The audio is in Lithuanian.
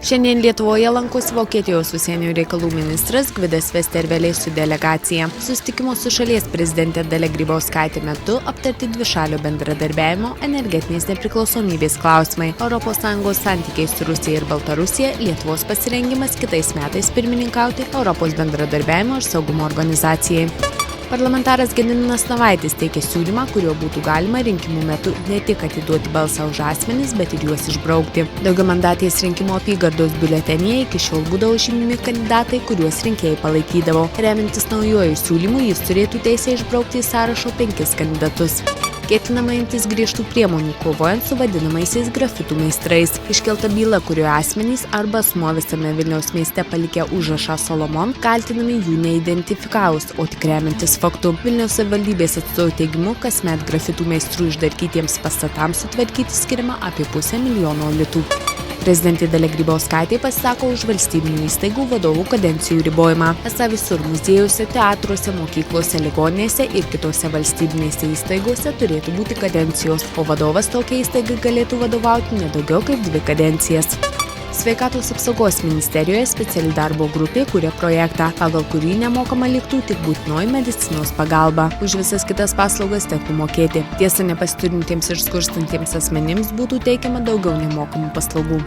Šiandien Lietuvoje lankosi Vokietijos užsienio reikalų ministras Gvidas Vestervelis su delegacija. Susitikimo su šalies prezidente Dalia Grybauskaite metu aptarti dvišalio bendradarbiavimo energetinės nepriklausomybės klausimai, ES santykiai su Rusija ir Baltarusija, Lietuvos pasirengimas kitais metais pirmininkauti Europos bendradarbiavimo ir saugumo organizacijai. Parlamentaras Gediminas Navaitis teikė siūlymą, kuriuo būtų galima rinkimų metu ne tik atiduoti balsą už asmenis, bet ir juos išbraukti. Daugiamandatės rinkimų apygardos biuletenyje iki šiol būdavo žymimi kandidatai, kuriuos rinkėjai palaikydavo. Remiantis naujuoju siūlymu, jis turėtų teisę išbraukti iš sąrašo 5 kandidatus. Ketinama imtis griežtų priemonių kovojant su vadinamaisiais grafitų meistrais. Iškelta byla, kurioje asmenys arba asmuo visame Vilniaus mieste palikę užrašą Solomon, kaltinami jų neidentifikavus, o tik remiantis faktu. Vilniaus savivaldybės atstovų teigimu, kasmet grafitų meistrų išdarkytiems pastatams sutvarkyti skiriama apie 500 000 litų. Prezidentė Dalia Grybauskaitė pasisako už valstybinių įstaigų vadovų kadencijų ribojimą. Esą visur muziejuose, teatruose, mokyklose, ligoninėse ir kitose valstybinėse įstaigose turėtų būti kadencijos, o vadovas tokiai įstaigai galėtų vadovauti ne daugiau kaip 2 kadencijas. Sveikatos apsaugos ministerijoje speciali darbo grupė kuria projektą, pagal kurį nemokama liktų tik būtinoji medicinos pagalba. Už visas kitas paslaugas tektų mokėti. Tiesa, nepasiturintiems ir skurstantiems asmenims būtų teikiama daugiau nemokamų paslaugų.